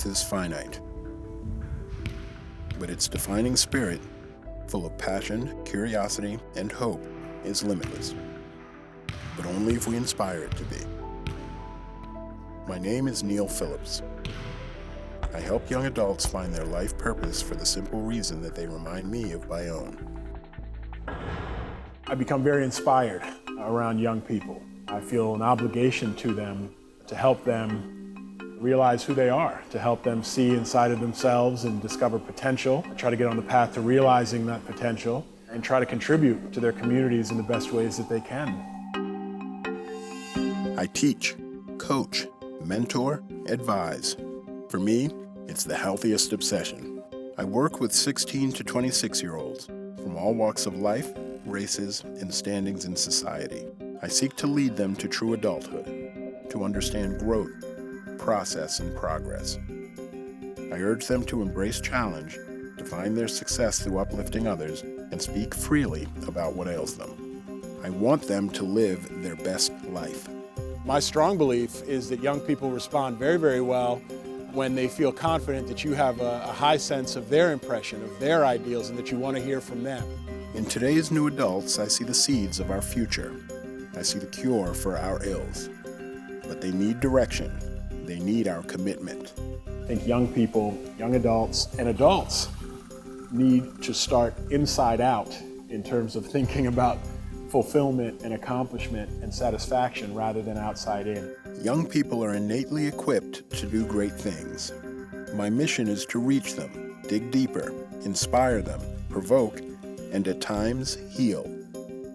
youth is finite, but its defining spirit, full of passion, curiosity, and hope, is limitless, but only if we inspire it to be. My name is Neil Phillips. I help young adults find their life purpose for the simple reason that they remind me of my own. I become very inspired around young people. I feel an obligation to them to help them realize who they are, to help them see inside of themselves and discover potential. I try to get on the path to realizing that potential and try to contribute to their communities in the best ways that they can. I teach, coach, mentor, advise. For me, it's the healthiest obsession. I work with 16 to 26-year-olds from all walks of life, races, and standings in society. I seek to lead them to true adulthood, to understand growth, process, and progress. I urge them to embrace challenge, define their success through uplifting others, and speak freely about what ails them. I want them to live their best life. My strong belief is that young people respond very, very well when they feel confident that you have a high sense of their impression, of their ideals, and that you want to hear from them. In today's new adults, I see the seeds of our future. I see the cure for our ills. But they need direction. They need our commitment. I think young people, young adults, and adults need to start inside out in terms of thinking about fulfillment and accomplishment and satisfaction rather than outside in. Young people are innately equipped to do great things. My mission is to reach them, dig deeper, inspire them, provoke, and at times heal.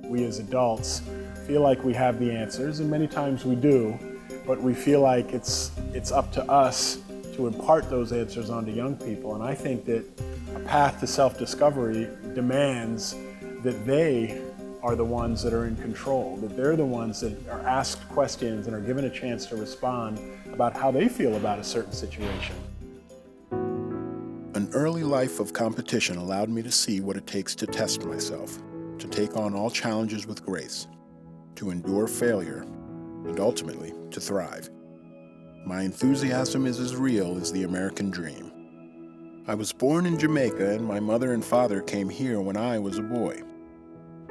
We as adults feel like we have the answers, and many times we do, but we feel like it's up to us to impart those answers onto young people. And I think that a path to self-discovery demands that they are the ones that are in control, that they're the ones that are asked questions and are given a chance to respond about how they feel about a certain situation. An early life of competition allowed me to see what it takes to test myself, to take on all challenges with grace, to endure failure, and ultimately to thrive. My enthusiasm is as real as the American dream. I was born in Jamaica, and my mother and father came here when I was a boy.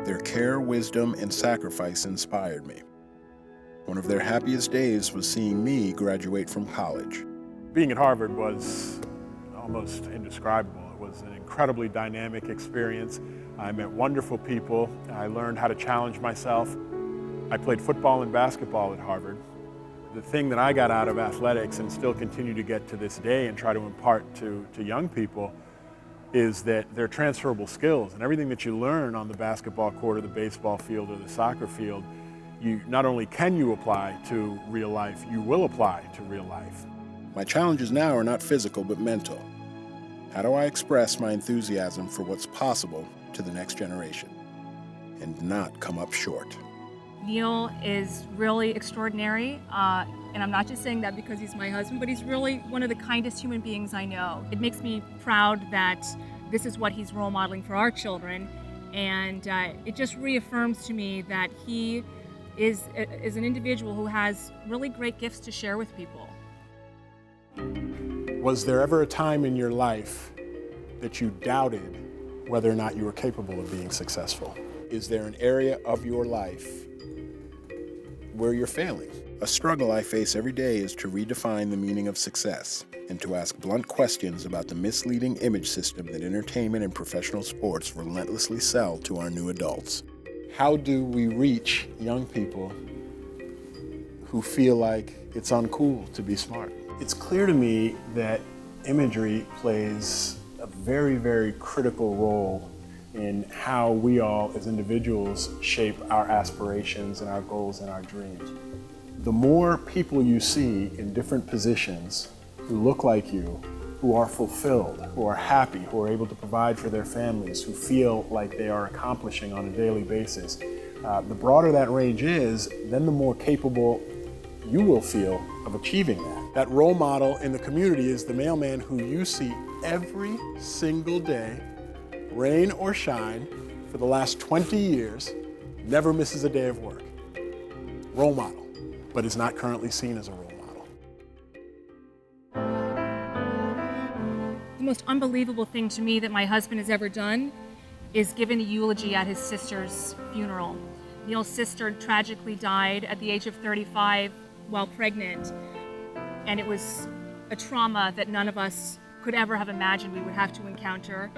Their care, wisdom, and sacrifice inspired me. One of their happiest days was seeing me graduate from college. Being at Harvard was almost indescribable. It was an incredibly dynamic experience. I met wonderful people. I learned how to challenge myself. I played football and basketball at Harvard. The thing that I got out of athletics and still continue to get to this day and try to impart to young people is that they're transferable skills, and everything that you learn on the basketball court or the baseball field or the soccer field, you not only can you apply to real life, you will apply to real life. My challenges now are not physical but mental. How do I express my enthusiasm for what's possible to the next generation and not come up short? Neil is really extraordinary, and I'm not just saying that because he's my husband, but he's really one of the kindest human beings I know. It makes me proud that this is what he's role modeling for our children, and it just reaffirms to me that he is an individual who has really great gifts to share with people. Was there ever a time in your life that you doubted whether or not you were capable of being successful? Is there an area of your life where you're failing? A struggle I face every day is to redefine the meaning of success and to ask blunt questions about the misleading image system that entertainment and professional sports relentlessly sell to our new adults. How do we reach young people who feel like it's uncool to be smart? It's clear to me that imagery plays a very, very critical role in how we all as individuals shape our aspirations and our goals and our dreams. The more people you see in different positions who look like you, who are fulfilled, who are happy, who are able to provide for their families, who feel like they are accomplishing on a daily basis, the broader that range is, then the more capable you will feel of achieving that. That role model in the community is the mailman who you see every single day, rain or shine, for the last 20 years, never misses a day of work. Role model, but is not currently seen as a role model. most unbelievable thing to me that my husband has ever done is given a eulogy at his sister's funeral. Neil's sister tragically died at the age of 35 while pregnant, and it was a trauma that none of us could ever have imagined we would have to encounter.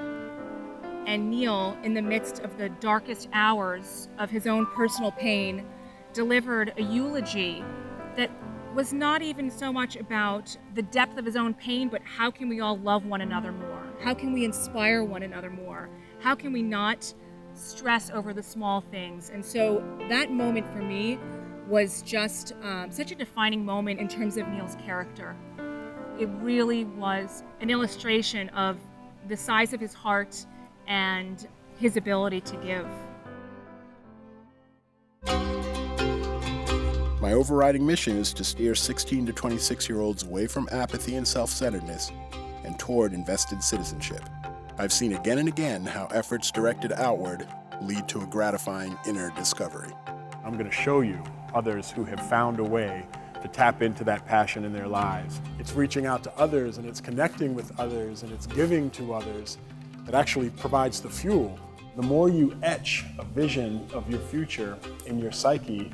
And Neil, in the midst of the darkest hours of his own personal pain, delivered a eulogy that was not even so much about the depth of his own pain, but how can we all love one another more? How can we inspire one another more? How can we not stress over the small things? And so that moment for me was just such a defining moment in terms of Neil's character. It really was an illustration of the size of his heart and his ability to give. My overriding mission is to steer 16 to 26-year-olds away from apathy and self-centeredness and toward invested citizenship. I've seen again and again how efforts directed outward lead to a gratifying inner discovery. I'm going to show you others who have found a way to tap into that passion in their lives. It's reaching out to others, and it's connecting with others, and it's giving to others that actually provides the fuel. The more you etch a vision of your future in your psyche,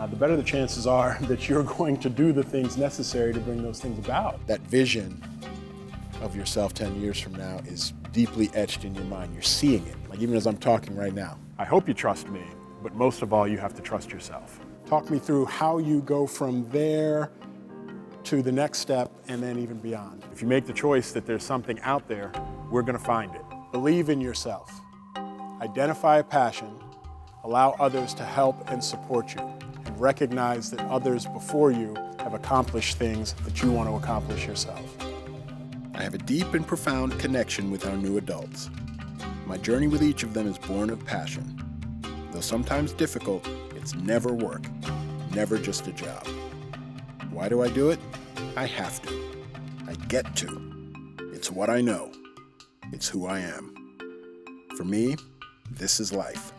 the better the chances are that you're going to do the things necessary to bring those things about. That vision of yourself 10 years from now is deeply etched in your mind. You're seeing it, like even as I'm talking right now. I hope you trust me, but most of all, you have to trust yourself. Talk me through how you go from there to the next step and then even beyond. If you make the choice that there's something out there, we're going to find it. Believe in yourself. Identify a passion. Allow others to help and support you. And recognize that others before you have accomplished things that you want to accomplish yourself. I have a deep and profound connection with our new adults. My journey with each of them is born of passion. Though sometimes difficult, it's never work, never just a job. Why do I do it? I have to. I get to. It's what I know. It's who I am. For me, this is life.